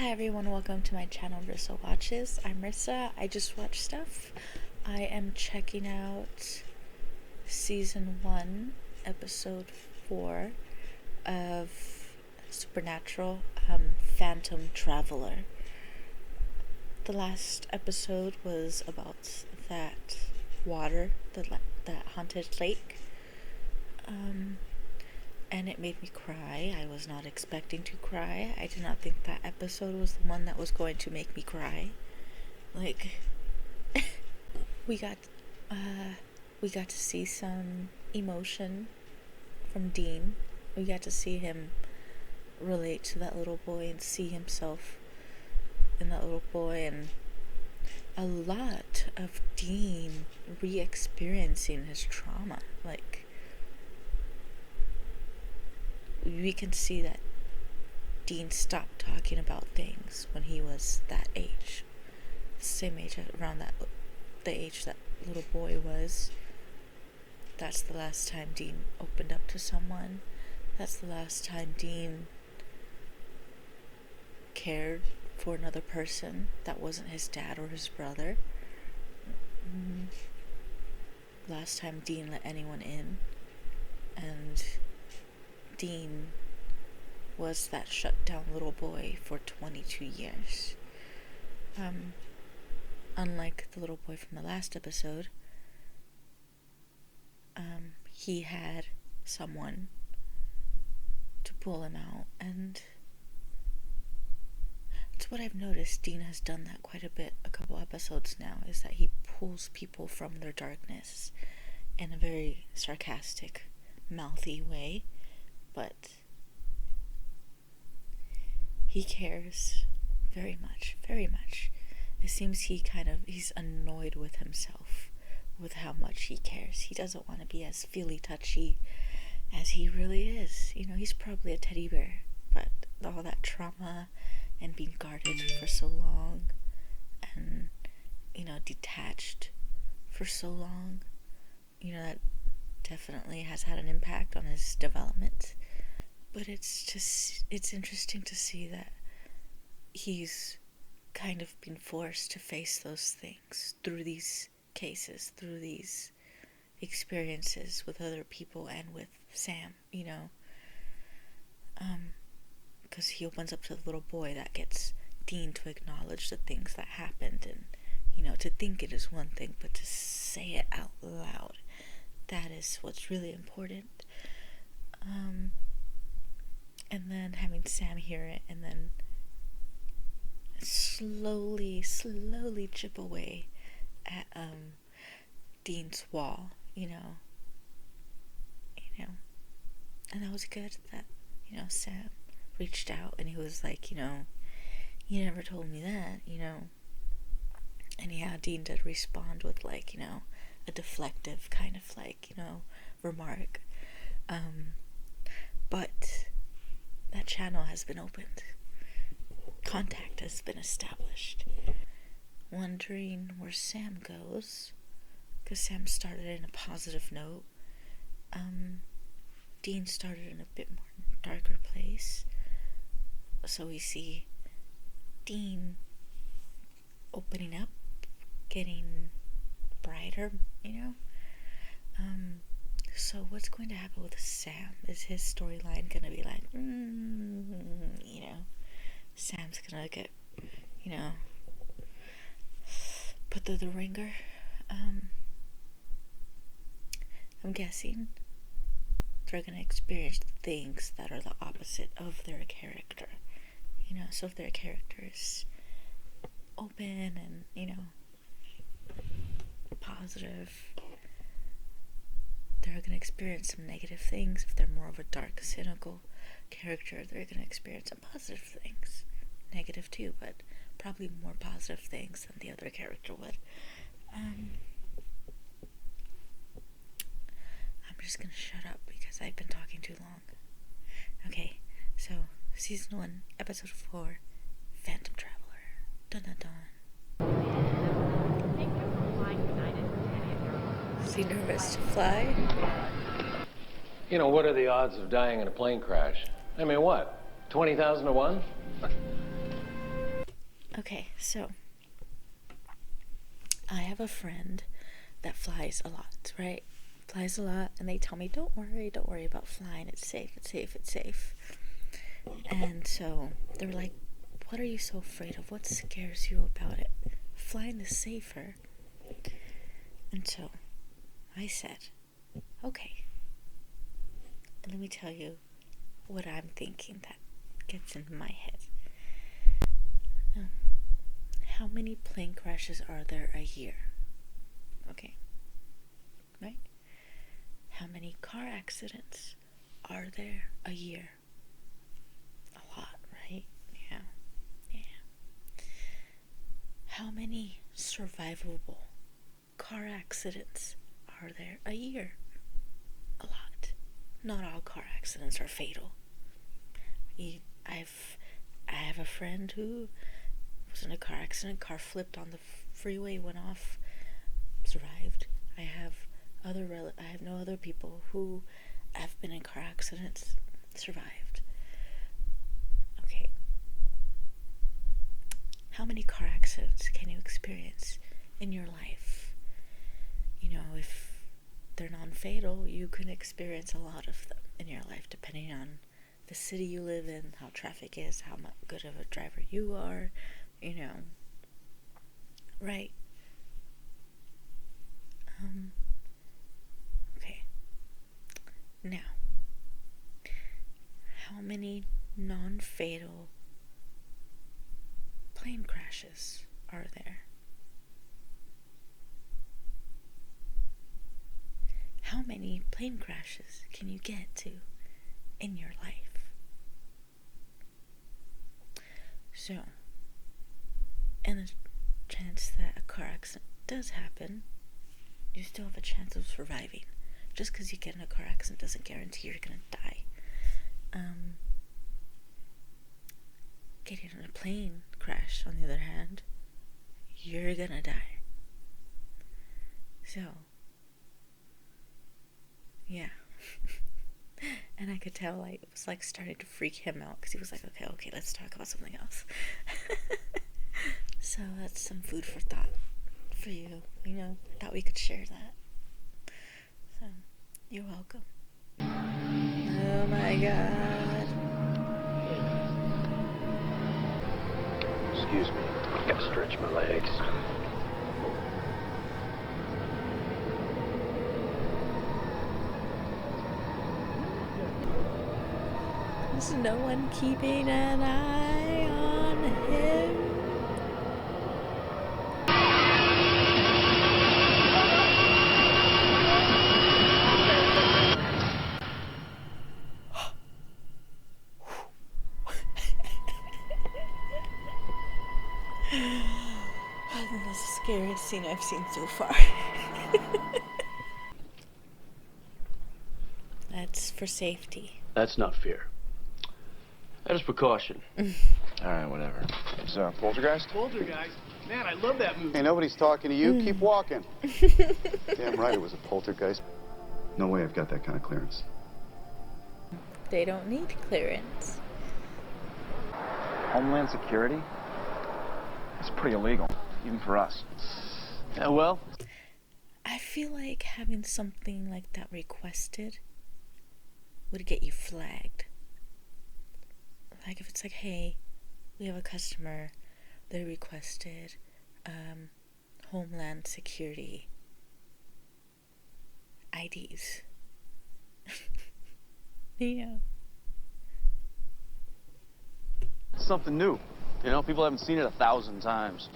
Hi everyone, welcome to my channel Rissa Watches. I'm Rissa. I just watch stuff. I am checking out season 1, episode 4 of Supernatural, Phantom Traveler. The last episode was about that water, that haunted lake. And it made me cry. I was not expecting to cry. I did not think that episode was the one that was going to make me cry. we got to see some emotion from Dean. We got to see him relate to that little boy and see himself in that little boy, and a lot of Dean re-experiencing his trauma. We can see that Dean stopped talking about things when he was that age. Same age, around the age that little boy was. That's the last time Dean opened up to someone. That's the last time Dean cared for another person that wasn't his dad or his brother. Last time Dean let anyone in. And Dean was that shut down little boy for 22 years. Unlike the little boy from the last episode, he had someone to pull him out, and it's what I've noticed. Dean has done that quite a bit, a couple episodes now, is that he pulls people from their darkness in a very sarcastic, mouthy way. But he cares very much, very much. It seems he's annoyed with himself, with how much he cares. He doesn't want to be as feely-touchy as he really is. He's probably a teddy bear, but all that trauma and being guarded for so long and, detached for so long, that definitely has had an impact on his development. But it's interesting to see that he's kind of been forced to face those things through these cases, through these experiences with other people and with Sam, because he opens up to the little boy. That gets Dean to acknowledge the things that happened, and, to think it is one thing, but to say it out loud, that is what's really important. And then having Sam hear it, and then slowly chip away at Dean's wall, and that was good that, Sam reached out and he was like, you never told me that, and yeah, Dean did respond with a deflective kind of remark, but that channel has been opened. Contact has been established. Wondering where Sam goes, because Sam started in a positive note. Dean started in a bit more darker place. So we see Dean opening up, getting brighter, So what's going to happen with Sam? Is his storyline going to be like, Sam's going to get, put through the ringer? I'm guessing they're going to experience things that are the opposite of their character. So if their character is open and, positive, they're going to experience some negative things. If they're more of a dark, cynical character, they're going to experience some positive things. Negative too, but probably more positive things than the other character would. I'm just going to shut up because I've been talking too long. Okay, so season 1, episode 4, Phantom Traveler. Dun dun dun. Is he nervous to fly? What are the odds of dying in a plane crash? I mean, what? 20,000 to 1? Okay, so I have a friend that flies a lot, right? Flies a lot, and they tell me, don't worry about flying. It's safe, it's safe, it's safe. And so they were like, what are you so afraid of? What scares you about it? Flying is safer. And so I said, okay, let me tell you what I'm thinking that gets in my head. How many plane crashes are there a year? Okay, right? How many car accidents are there a year? A lot, right? Yeah. How many survivable car accidents are there a year? A lot. Not all car accidents are fatal. I have a friend who was in a car accident, car flipped on the freeway, went off, survived. I have no other people who have been in car accidents, survived. Okay. How many car accidents can you experience in your life? You know, if they're non-fatal, you can experience a lot of them in your life, depending on the city you live in, how traffic is, how good of a driver you are, you know, right? Okay. Now, how many non-fatal plane crashes are there? How many plane crashes can you get to in your life? So, and the chance that a car accident does happen, you still have a chance of surviving. Just because you get in a car accident doesn't guarantee you're gonna die. Getting in a plane crash, on the other hand, you're gonna die. So, yeah. And I could tell, like, it was like starting to freak him out, because he was like, okay, let's talk about something else. So that's some food for thought for you. You know, thought we could share that. So, you're welcome. Oh my God. Excuse me, I've got to stretch my legs. Is no one keeping an eye on him? That's the scariest scene I've seen so far. That's for safety. That's not fear. That is precaution. Alright, whatever. So, Poltergeist? Poltergeist? Man, I love that movie. Hey, nobody's talking to you. Keep walking. Damn right it was a poltergeist. No way I've got that kind of clearance. They don't need clearance. Homeland Security? It's pretty illegal, even for us. Yeah, well, I feel like having something like that requested would get you flagged. Like if it's like, hey, we have a customer, they requested Homeland Security IDs. Yeah. It's something new. You know, people haven't seen it 1,000 times.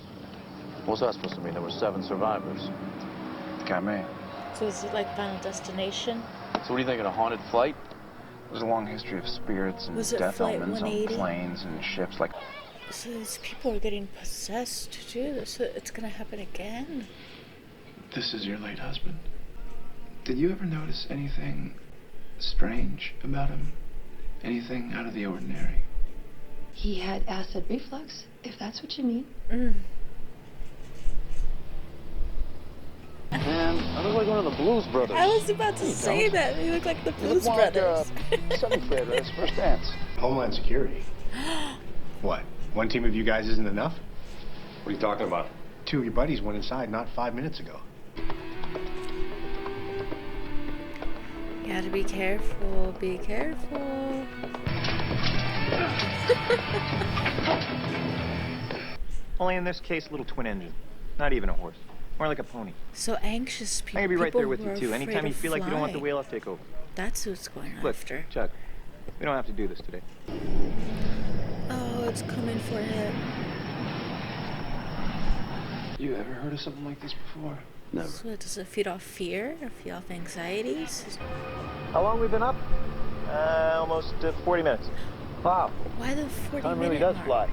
What's that supposed to mean? There were 7 survivors. Got me. So is it like Final Destination? So what do you think of a haunted flight? There's a long history of spirits and Was it death Flight omens on 180? planes and ships like... So these people are getting possessed too. So it's gonna happen again. This is your late husband. Did you ever notice anything strange about him? Anything out of the ordinary? He had acid reflux, if that's what you mean. Man, I look like one of the Blues Brothers. I was about to say that. They look like the Blues Brothers. Seventh grader at his first dance. Homeland Security. What? One team of you guys isn't enough? What are you talking about? 2 of your buddies went inside not 5 minutes ago. You gotta be careful, be careful. Only in this case, little twin engine. Not even a horse. More like a pony. So anxious people. I can be right people there with who you, are too. afraid Anytime you to feel like you don't want the fly. wheel, I'll take over. That's who's going Look, after. Chuck, we don't have to do this today. Oh, it's coming for him. You ever heard of something like this before? Never. So does it feed off fear? Or feed off anxieties? How long we been up? Almost 40 minutes. Wow. Why the 40 Time minute really does mark? fly.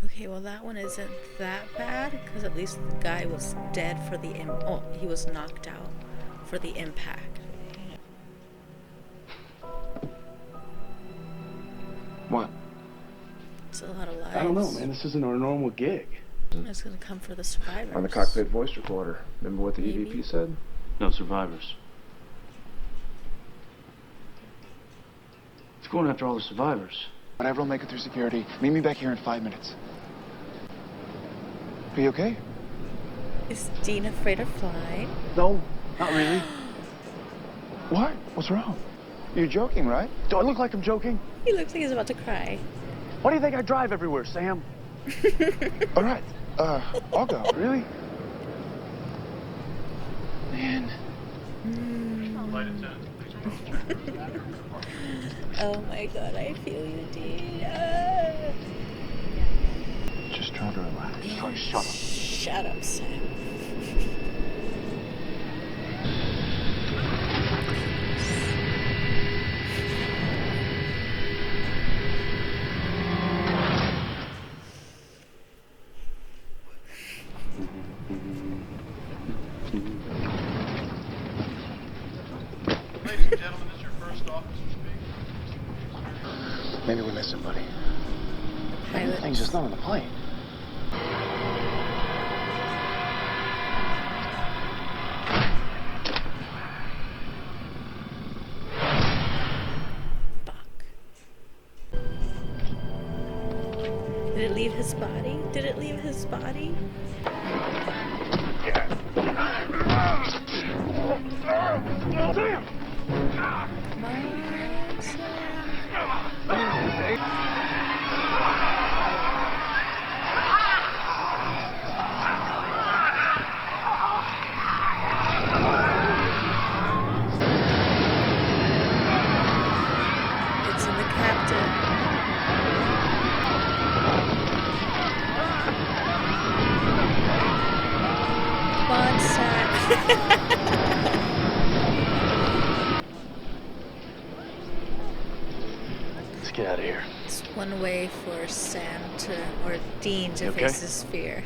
Okay, well that one isn't that bad because at least the guy was dead for the he was knocked out for the impact. What? It's a lot of lives. I don't know, man. This isn't our normal gig. It's gonna come for the survivors. On the cockpit voice recorder. Remember what the Maybe. EVP said? No survivors. It's going after all the survivors. Whenever I'll make it through security, meet me back here in 5 minutes. Are you okay? Is Dean afraid of flying? No, not really. What? What's wrong? You're joking, right? Do I look like I'm joking? He looks like he's about to cry. Why do you think I drive everywhere, Sam? All right. I'll go. Really? Man. Oh my god, I feel you, Dean. Just trying to relax. Oh, shut up. Shut up, Sam. Ladies and gentlemen, this is your first officer speaking. Maybe we missed somebody. Pilot. Thing's just not on the plane. Fuck. Did it leave his body? Did it leave his body? Come on, Sam. It's in the captain. Come on, Sam. Let's get out of here. It's one way for Sam or Dean to You okay? face his fear.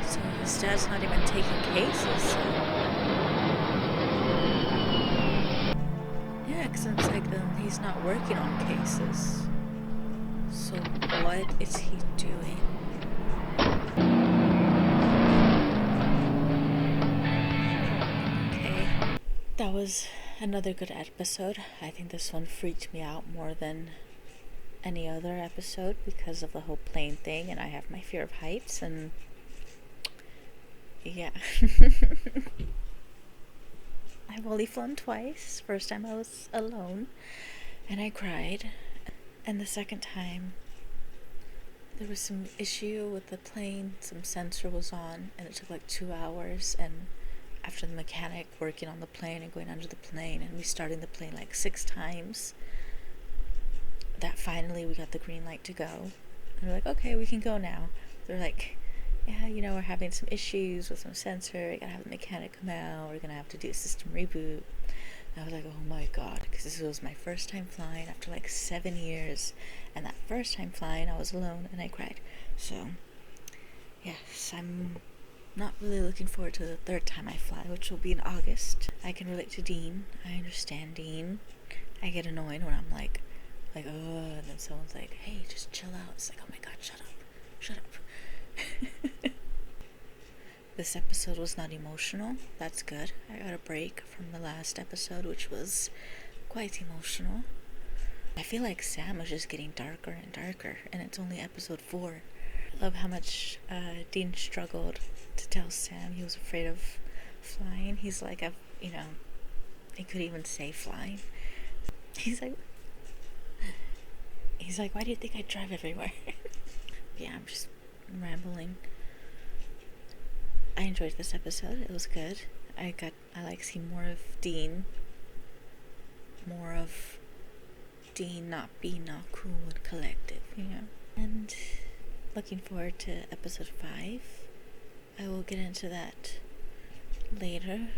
So his dad's not even taking cases. So. Yeah, because it's like he's not working on cases. So what is he doing? Okay, that was another good episode. I think this one freaked me out more than any other episode because of the whole plane thing, and I have my fear of heights, and yeah. I've only flown twice. First time I was alone and I cried, and the second time there was some issue with the plane, some sensor was on, and it took like 2 hours, and after the mechanic working on the plane and going under the plane and restarting the plane like 6 times, that finally we got the green light to go. And we're like, okay, we can go now. They're like, yeah, you know, we're having some issues with some sensor. We gotta have the mechanic come out. We're gonna have to do a system reboot. And I was like, oh my god, because this was my first time flying after like 7 years. And that first time flying, I was alone and I cried. So, yes, I'm not really looking forward to the third time I fly, which will be in August. I can relate to Dean. I understand Dean. I get annoyed when I'm like, oh, and then someone's like, hey, just chill out. It's like, oh my god, shut up. This episode was not emotional. That's good. I got a break from the last episode, which was quite emotional. I feel like Sam is just getting darker and darker, and it's only episode 4. I love how much Dean struggled to tell Sam he was afraid of flying. He's like, he could even say flying. He's like, why do you think I drive everywhere? Yeah, I'm just rambling. I enjoyed this episode. It was good. I like seeing more of Dean. More of Dean not being all cool and collective, And looking forward to episode 5. I will get into that later.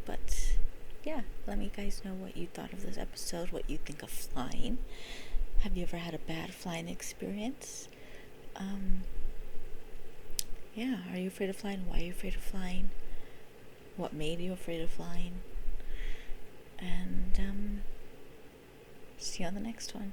But yeah, let me guys know what you thought of this episode, what you think of flying. Have you ever had a bad flying experience? Yeah, are you afraid of flying? Why are you afraid of flying? What made you afraid of flying? And see you on the next one.